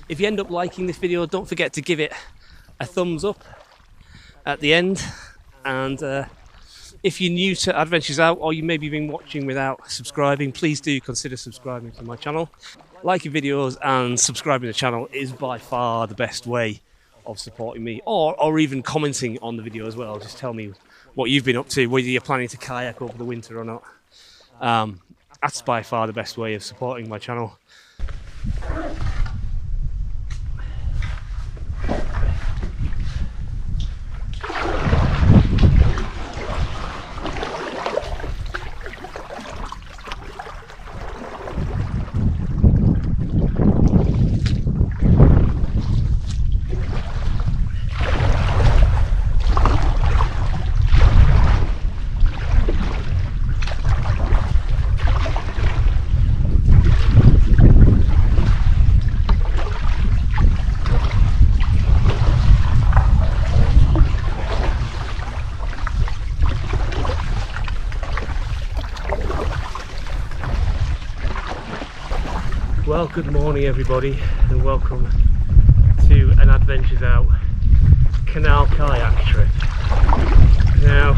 If you end up liking this video, don't forget to give it a thumbs up at the end. And if you're new to Adventures Out, or you maybe been watching without subscribing, please do consider subscribing to my channel. Liking videos and subscribing to the channel is by far the best way of supporting me, or even commenting on the video as well. Just tell me what you've been up to, whether you're planning to kayak over the winter or not. That's by far the best way of supporting my channel. Well, good morning everybody, and welcome to an Adventures Out canal kayak trip. Now,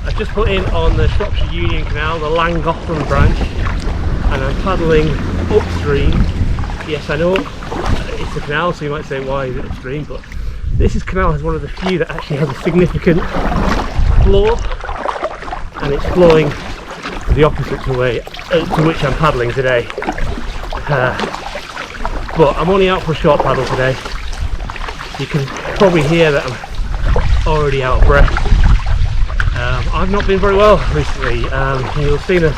I've just put in on the Shropshire Union Canal, the Llangollen Branch, and I'm paddling upstream. Yes, I know it's a canal, so you might say, why is it upstream? But this canal is one of the few that actually has a significant flow, and it's flowing the opposite way to which I'm paddling today. But I'm only out for a short paddle today. You can probably hear that I'm already out of breath. I've not been very well recently. You'll have seen a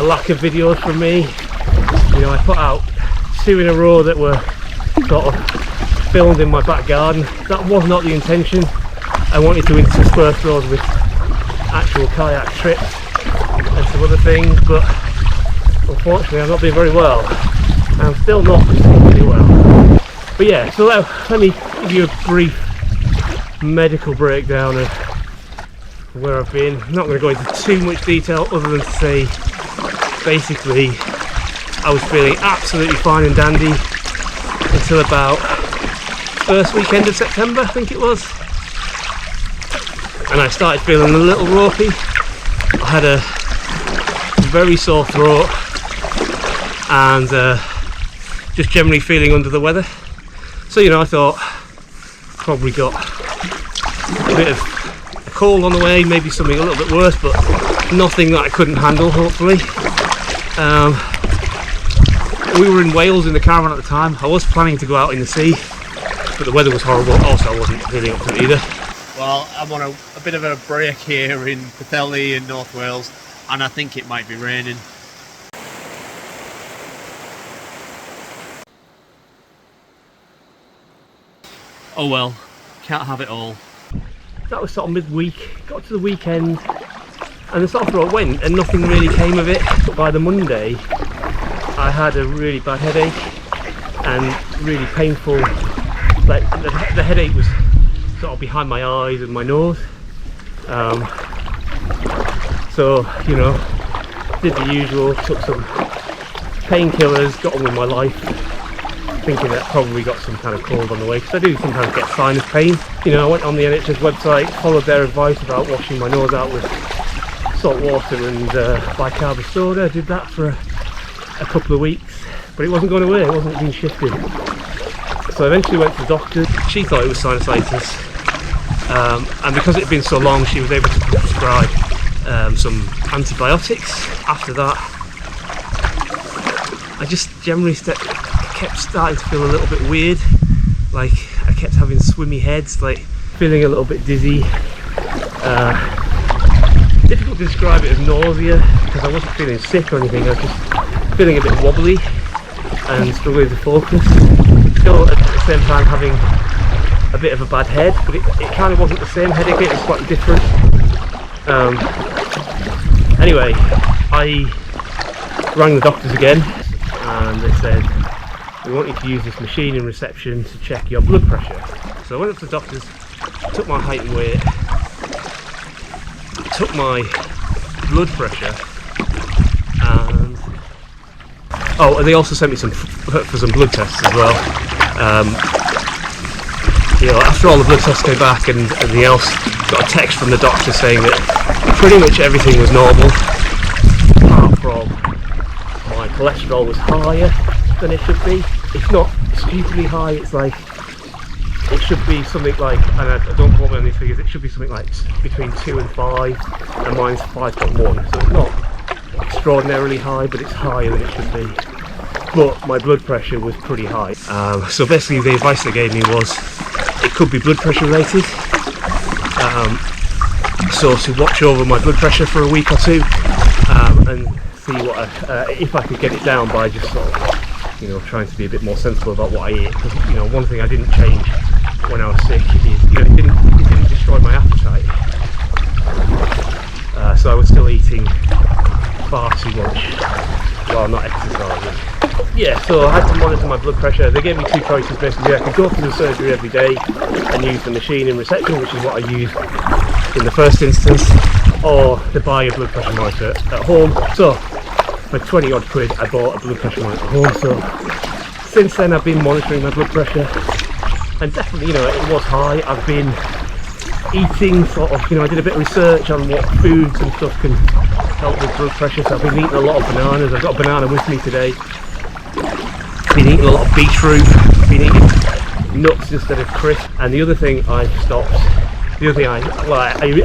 lack of videos from me. You know, I put out 2 in a row that were sort of filmed in my back garden. That was not the intention. I wanted to intersperse those with actual kayak trips and some other things, but unfortunately I've not been very well. I'm still not particularly well. But yeah, so let me give you a brief medical breakdown of where I've been. I'm not going to go into too much detail other than to say basically I was feeling absolutely fine and dandy until about first weekend of September, I think it was, and I started feeling a little ropey. I had a very sore throat and just generally feeling under the weather. So, you know, I thought probably got a bit of a cold on the way, maybe something a little bit worse, but nothing that I couldn't handle, hopefully. We were in Wales in the caravan at the time. I was planning to go out in the sea, but the weather was horrible. Also, I wasn't feeling up to it either. Well, I'm on a bit of a break here in Pwllheli in North Wales, and I think it might be raining. Oh well, can't have it all. That was sort of midweek, got to the weekend, and the sore throat went and nothing really came of it. But by the Monday I had a really bad headache and really painful, like the headache was sort of behind my eyes and my nose. So, you know, did the usual, took some painkillers, got on with my life, thinking that I probably got some kind of cold on the way, because I do sometimes get sinus pain. You know, I went on the NHS website, followed their advice about washing my nose out with salt water and bicarbonate soda. I did that for a couple of weeks, but it wasn't going away, it wasn't being shifted. So I eventually went to the doctor. She thought it was sinusitis, and because it had been so long, she was able to prescribe some antibiotics. After that, I just generally kept starting to feel a little bit weird, like I kept having swimmy heads, like feeling a little bit dizzy. Difficult to describe it as nausea, because I wasn't feeling sick or anything, I was just feeling a bit wobbly and struggling to focus. Still at the same time having a bit of a bad head, but it kind of wasn't the same headache, it was quite different. Anyway, I rang the doctors again and they said, we want you to use this machine in reception to check your blood pressure. So I went up to the doctors, took my height and weight, took my blood pressure, and they also sent me some for some blood tests as well. You know, after all the blood tests came back and everything else, got a text from the doctor saying that pretty much everything was normal, apart from my cholesterol was higher than it should be. It's not stupidly high, it's like, it should be something like, and I don't quote me on these figures, it should be something like between 2 and 5, and mine's 5.1, so it's not extraordinarily high, but it's higher than it should be. But my blood pressure was pretty high. So basically the advice they gave me was it could be blood pressure related. So to watch over my blood pressure for a week or two, and see what if I could get it down by just sort of, you know, trying to be a bit more sensible about what I eat. Because, you know, one thing I didn't change when I was sick is, you know, it didn't destroy my appetite. So I was still eating far too much while not exercising. Yeah, so I had to monitor my blood pressure. They gave me two choices basically. I could go through the surgery every day and use the machine in reception, which is what I used in the first instance, or to buy a blood pressure monitor at home. So for 20 odd quid I bought a blood pressure monitor at home. So since then I've been monitoring my blood pressure, and definitely, you know, it was high. I've been eating sort of, you know, I did a bit of research on what foods and stuff can help with blood pressure, so I've been eating a lot of bananas. I've got a banana with me today. Been eating a lot of beetroot, been eating nuts instead of crisp. And the other thing I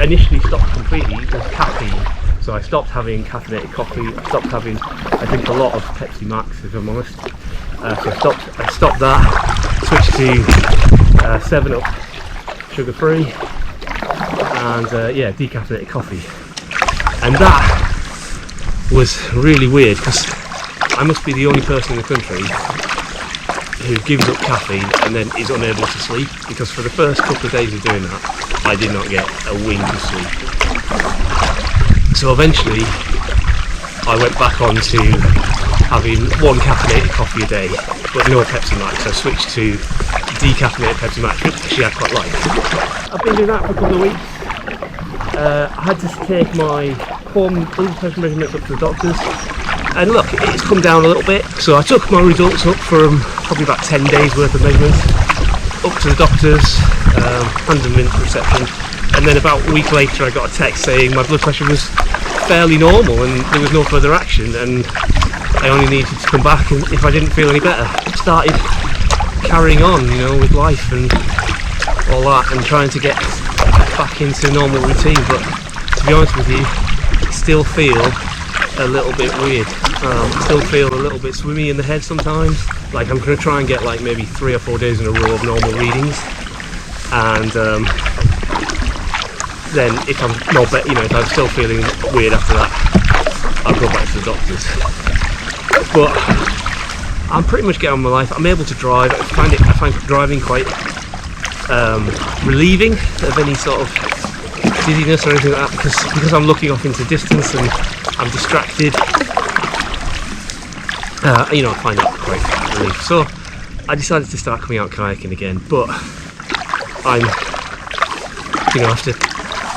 initially stopped completely was caffeine. So I stopped having caffeinated coffee, I drink a lot of Pepsi Max, if I'm honest. So I stopped that, switched to 7-Up sugar free, and yeah, decaffeinated coffee. And that was really weird, because I must be the only person in the country who gives up caffeine and then is unable to sleep, because for the first couple of days of doing that I did not get a wink of sleep. So eventually I went back on to having one caffeinated coffee a day, but no Pepsi Max. I switched to decaffeinated Pepsi Max, which actually I quite like. I've been doing that for a couple of weeks. I had to take my home blood pressure measurements up to the doctors, and look, it's come down a little bit. So I took my results up from probably about 10 days worth of measurements up to the doctors, handed them in reception, and then about a week later I got a text saying my blood pressure was fairly normal and there was no further action, and I only needed to come back and if I didn't feel any better. I started carrying on, you know, with life and all that, and trying to get back into normal routine, but to be honest with you, I still feel a little bit weird. Still feel a little bit swimmy in the head sometimes. Like I'm going to try and get like maybe 3 or 4 days in a row of normal readings, and then if I'm not better, you know, if I'm still feeling weird after that, I'll go back to the doctors. But I'm pretty much getting on with my life. I'm able to drive. I find driving quite relieving of any sort of dizziness or anything like that, because I'm looking off into distance and I'm distracted. You know, I find that quite relief. So I decided to start coming out kayaking again, but I'm, you know, after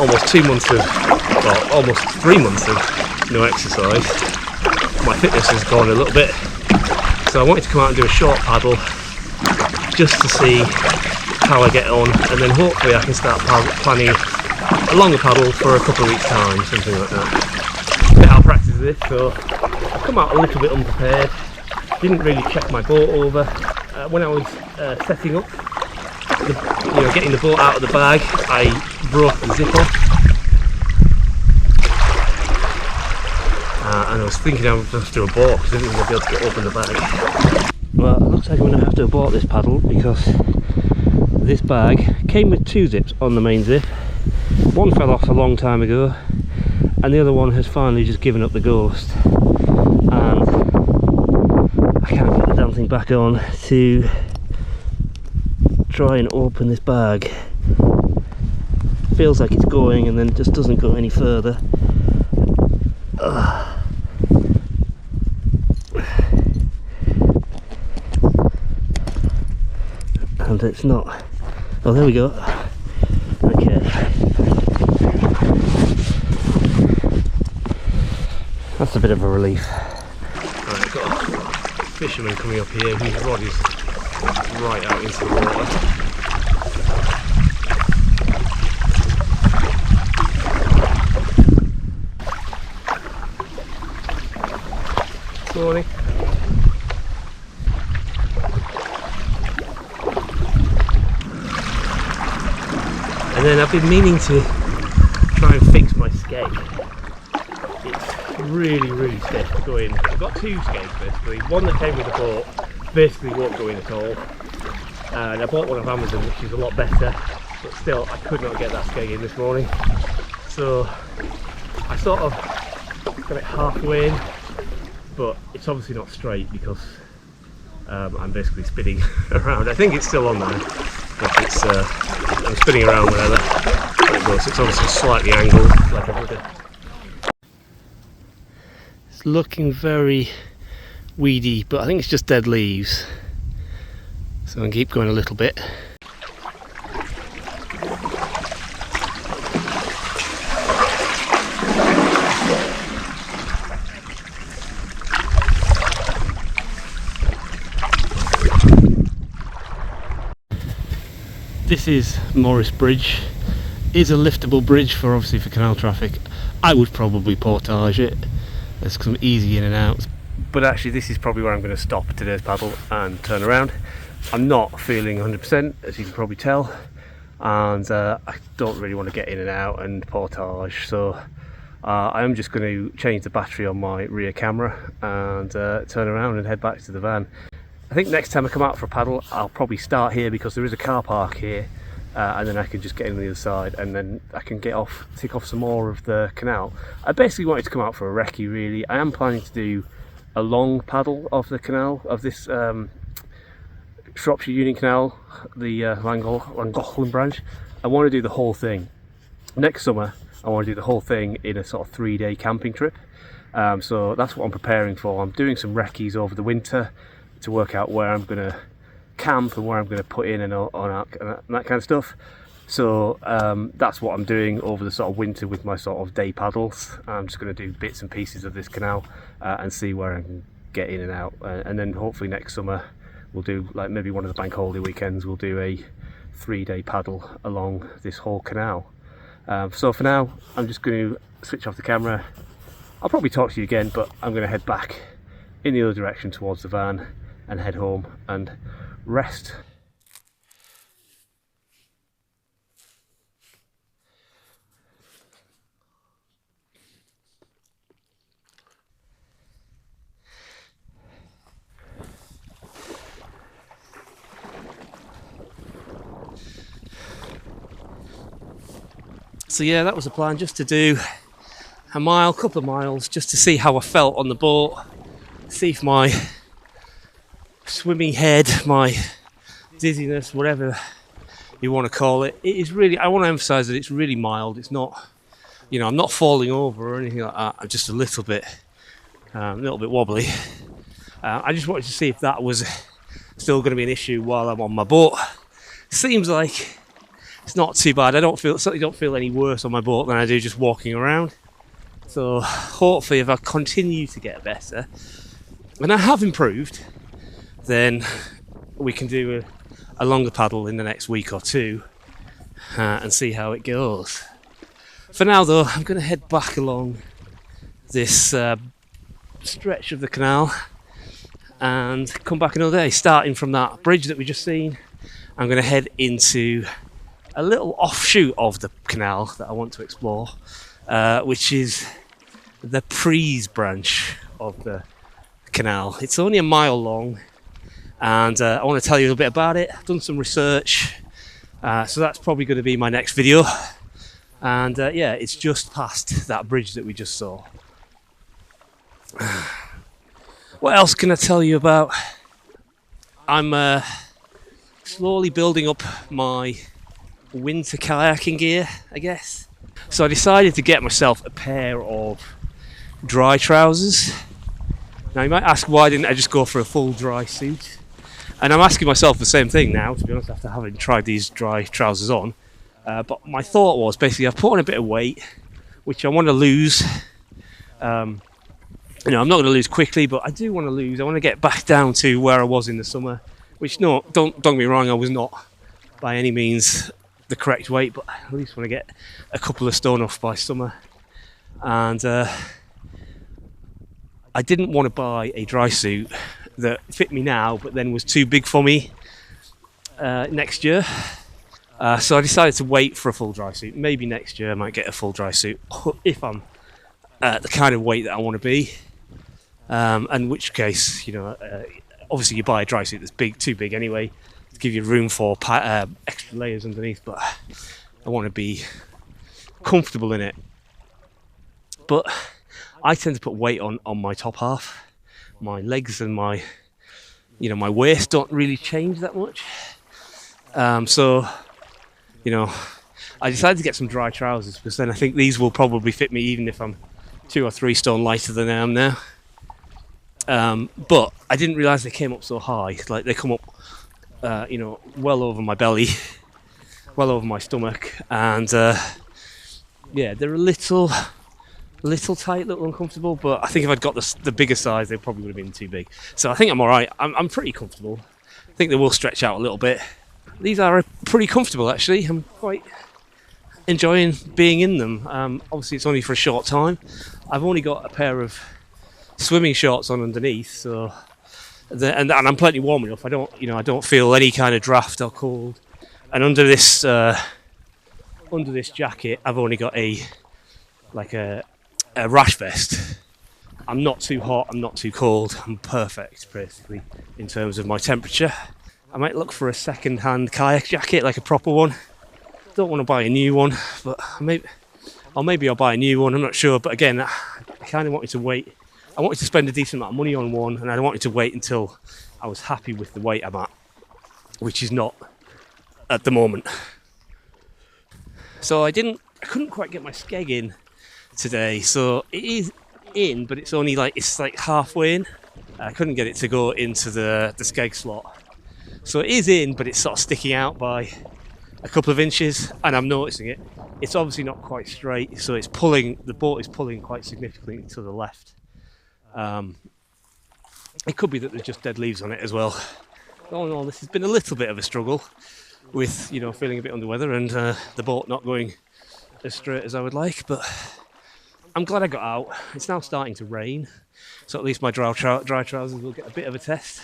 almost 2 months of, well, almost 3 months of no exercise, my fitness has gone a little bit. So I wanted to come out and do a short paddle just to see how I get on, and then hopefully I can start planning a longer paddle for a couple of weeks time, something like that. A bit out of practice with this, so I've come out a little bit unprepared. Didn't really check my boat over. When I was setting up, you know, getting the boat out of the bag, I broke the zip off. And I was thinking I would have to abort because I didn't think I'd be able to get open the bag. Well, it looks like I'm going to have to abort this paddle because this bag came with 2 zips on the main zip. One fell off a long time ago, and the other one has finally just given up the ghost. And I can't get the damn thing back on to try and open this bag. Feels like it's going and then it just doesn't go any further. And it's not. Oh, there we go. Okay. That's a bit of a relief. Right, I've got fisherman coming up here whose rod is right out into the water. Morning. And then I've been meaning to try and fix my skeg. It's really scared to go in. I've got two skegs basically. One that came with the boat basically won't go in at all. And I bought one off Amazon which is a lot better, but still I could not get that skeg in this morning. So I sort of got it halfway in, but it's obviously not straight because I'm basically spinning around. I think it's still on there, but it's I'm spinning around wherever it goes. It's obviously slightly angled like I did. It's looking very weedy, but I think it's just dead leaves. So I'll keep going a little bit. This is Morris Bridge. It's a liftable bridge for obviously for canal traffic. I would probably portage it. There's some easy in and outs. But actually this is probably where I'm going to stop today's paddle and turn around. I'm not feeling 100% as you can probably tell, and I don't really want to get in and out and portage, so I am just going to change the battery on my rear camera and turn around and head back to the van. I think next time I come out for a paddle I'll probably start here because there is a car park here, and then I can just get in the other side and then I can get off, tick off some more of the canal. I basically wanted to come out for a recce really. I am planning to do a long paddle of the canal, of this Shropshire Union Canal, the Llangollen Branch. I want to do the whole thing. Next summer I want to do the whole thing in a sort of 3-day camping trip. So that's what I'm preparing for. I'm doing some recce's over the winter to work out where I'm going to camp and where I'm going to put in and that kind of stuff. So that's what I'm doing over the sort of winter with my sort of day paddles. I'm just going to do bits and pieces of this canal and see where I can get in and out, and then hopefully next summer we'll do, like maybe one of the bank holiday weekends, we'll do a 3-day paddle along this whole canal. So for now I'm just going to switch off the camera. I'll probably talk to you again, but I'm going to head back in the other direction towards the van and head home and rest. So yeah, that was the plan, just to do a mile, couple of miles, just to see how I felt on the boat, see if my swimming head, my dizziness, whatever you want to call it, it is really, I want to emphasize that it's really mild. It's not, you know, I'm not falling over or anything like that. I'm just a little bit wobbly. I just wanted to see if that was still going to be an issue while I'm on my boat. Seems like it's not too bad. I certainly don't feel any worse on my boat than I do just walking around. So hopefully if I continue to get better, and I have improved, then we can do a longer paddle in the next week or two and see how it goes. For now though, I'm going to head back along this stretch of the canal and come back another day. Starting from that bridge that we just seen, I'm going to head into a little offshoot of the canal that I want to explore, which is the Pries branch of the canal. It's only a mile long, and I want to tell you a little bit about it. I've done some research, so that's probably going to be my next video. And yeah, it's just past that bridge that we just saw. What else can I tell you about? I'm slowly building up my winter kayaking gear, I guess. So I decided to get myself a pair of dry trousers. Now you might ask, why didn't I just go for a full dry suit? And I'm asking myself the same thing now, to be honest, after having tried these dry trousers on. But my thought was, basically, I've put on a bit of weight, which I want to lose You know, I'm not going to lose quickly, but I do want to lose. I want to get back down to where I was in the summer, which don't get me wrong, I was not by any means the correct weight, but I at least want to get a couple of stone off by summer. And I didn't want to buy a dry suit that fit me now, but then was too big for me next year. So I decided to wait for a full dry suit. Maybe next year I might get a full dry suit if I'm the kind of weight that I want to be. In which case, you know, obviously you buy a dry suit that's too big anyway, to give you room for extra layers underneath. But I want to be comfortable in it. But I tend to put weight on my top half. My legs and my waist don't really change that much. So, you know, I decided to get some dry trousers because then I think these will probably fit me even if I'm 2 or 3 stone lighter than I am now. But I didn't realise they came up so high. Like they come up, well over my belly, well over my stomach, and yeah, they're a little tight, a little uncomfortable. But I think if I'd got the bigger size, they probably would have been too big. So I think I'm all right. I'm pretty comfortable. I think they will stretch out a little bit. These are pretty comfortable actually. I'm quite enjoying being in them. Obviously, it's only for a short time. I've only got a pair of swimming shorts on underneath, so and I'm plenty warm enough. I don't feel any kind of draft or cold. And under this jacket, I've only got a rash vest. I'm not too hot. I'm not too cold. I'm perfect, basically, in terms of my temperature. I might look for a second-hand kayak jacket, like a proper one. Don't want to buy a new one, but maybe I'll buy a new one. I'm not sure, but again, I kind of wanted to wait. I wanted to spend a decent amount of money on one, and I wanted to wait until I was happy with the weight I'm at, which is not at the moment. So I couldn't quite get my skeg in today. So it is in, but it's like halfway in. I couldn't get it to go into the skeg slot. So it is in, but it's sort of sticking out by a couple of inches, and I'm noticing it. It's obviously not quite straight, so the boat is pulling quite significantly to the left. It could be that there's just dead leaves on it as well. All in all, this has been a little bit of a struggle with, feeling a bit under weather and the boat not going as straight as I would like, but I'm glad I got out. It's now starting to rain, so at least my dry trousers will get a bit of a test.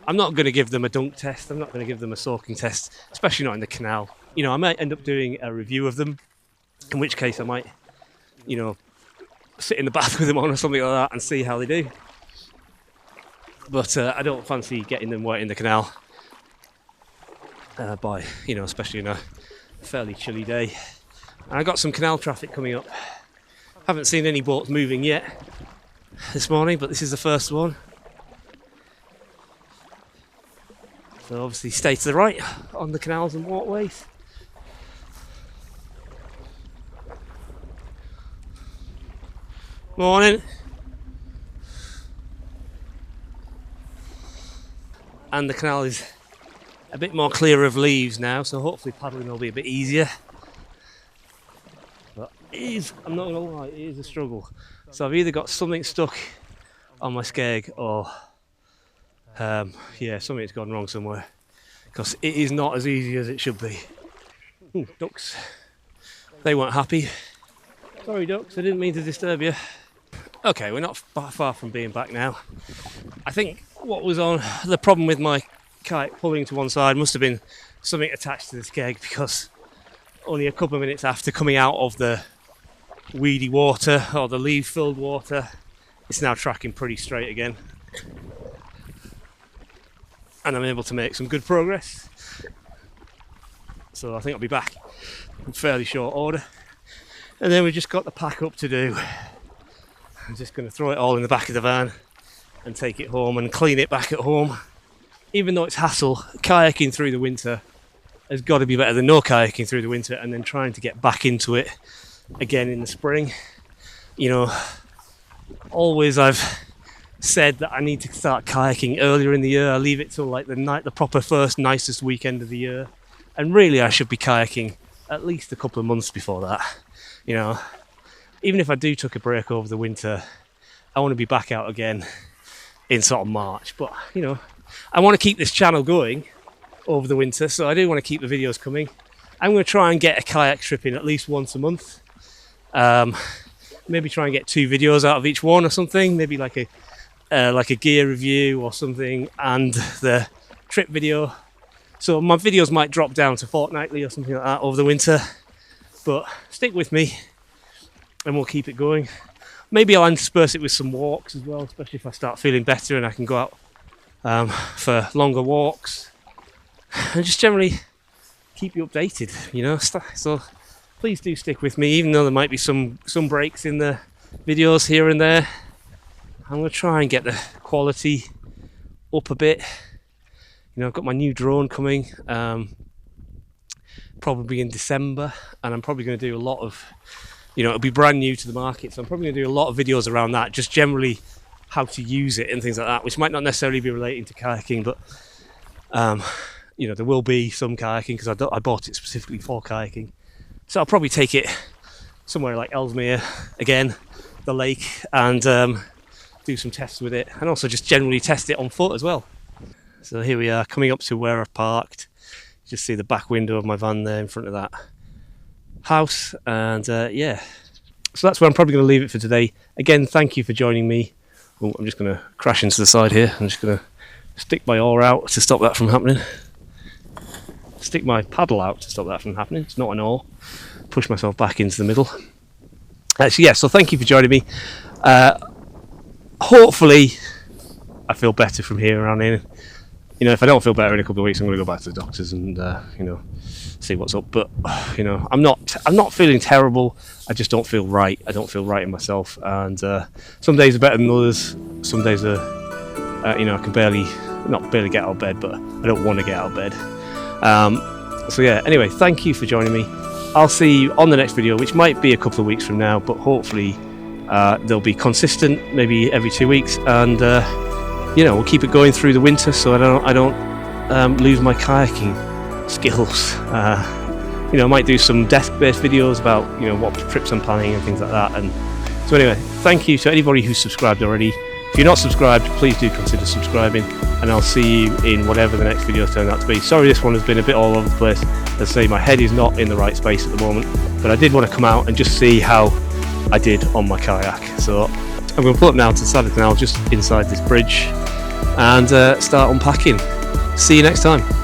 I'm not going to give them a dunk test. I'm not going to give them a soaking test, especially not in the canal. I might end up doing a review of them, in which case I might, sit in the bath with them on or something like that and see how they do. But I don't fancy getting them wet in the canal especially in a fairly chilly day. And I got some canal traffic coming up. Haven't seen any boats moving yet this morning, but this is the first one. So obviously stay to the right on the canals and waterways. Morning. And the canal is a bit more clear of leaves now, so hopefully paddling will be a bit easier. But I'm not going to lie, it is a struggle. So I've either got something stuck on my skeg or something's gone wrong somewhere, because it is not as easy as it should be. Ooh, ducks. They weren't happy. Sorry ducks, I didn't mean to disturb you. Okay, we're not far from being back now. I think what was on the problem with my kayak pulling to one side must have been something attached to the skeg, because only a couple of minutes after coming out of the weedy water or the leaf filled water, it's now tracking pretty straight again. And I'm able to make some good progress. So I think I'll be back in fairly short order. And then we've just got the pack up to do. I'm just going to throw it all in the back of the van and take it home and clean it back at home. Even though it's hassle, kayaking through the winter has got to be better than no kayaking through the winter and then trying to get back into it again in the spring. Always I've said that I need to start kayaking earlier in the year. I leave it till like the proper first nicest weekend of the year, and really I should be kayaking at least a couple of months before that. Even if I do took a break over the winter, I want to be back out again in sort of March. But you know, I want to keep this channel going over the winter, so I do want to keep the videos coming. I'm going to try and get a kayak trip in at least once a month. Maybe try and get 2 videos out of each one or something. Maybe like a gear review or something, and the trip video. So my videos might drop down to fortnightly or something like that over the winter. But stick with me, and we'll keep it going. Maybe I'll intersperse it with some walks as well, especially if I start feeling better and I can go out for longer walks, and just generally keep you updated, you know. So please do stick with me, even though there might be some breaks in the videos here and there. I'm going to try and get the quality up a bit. You know, I've got my new drone coming, probably in December, and I'm probably going to do a lot of, you know, it'll be brand new to the market, so I'm probably going to do a lot of videos around that, just generally how to use it and things like that, which might not necessarily be relating to kayaking, but you know, there will be some kayaking because I bought it specifically for kayaking. So I'll probably take it somewhere like Ellesmere again, the lake, and do some tests with it, and also just generally test it on foot as well. So here we are, coming up to where I've parked. You just see the back window of my van there in front of that house, and yeah, so that's where I'm probably going to leave it for today. Again, thank you for joining me. Oh, I'm just going to crash into the side here. I'm just going to stick my oar out to stop that from happening. Stick my paddle out to stop that from happening. It's not an oar. Push myself back into the middle. Actually, yeah, so thank you for joining me. Hopefully I feel better from here on in. You know, if I don't feel better in a couple of weeks, I'm going to go back to the doctors and you know, see what's up. But you know, I'm not feeling terrible. I just don't feel right. I don't feel right in myself, and some days are better than others. Some days are you know, I can barely get out of bed, but I don't want to get out of bed. So yeah, anyway, thank you for joining me. I'll see you on the next video, which might be a couple of weeks from now, but hopefully they'll be consistent, maybe every 2 weeks, and you know, we'll keep it going through the winter, so I don't lose my kayaking skills. You know, I might do some desk-based videos about, you know, what trips I'm planning and things like that. And so anyway, thank you to anybody who's subscribed already. If you're not subscribed, please do consider subscribing, and I'll see you in whatever the next video turns out to be. Sorry, this one has been a bit all over the place. As I say, my head is not in the right space at the moment, but I did want to come out and just see how I did on my kayak. So I'm going to pull up now to the side of the canal, just inside this bridge, and start unpacking. See you next time.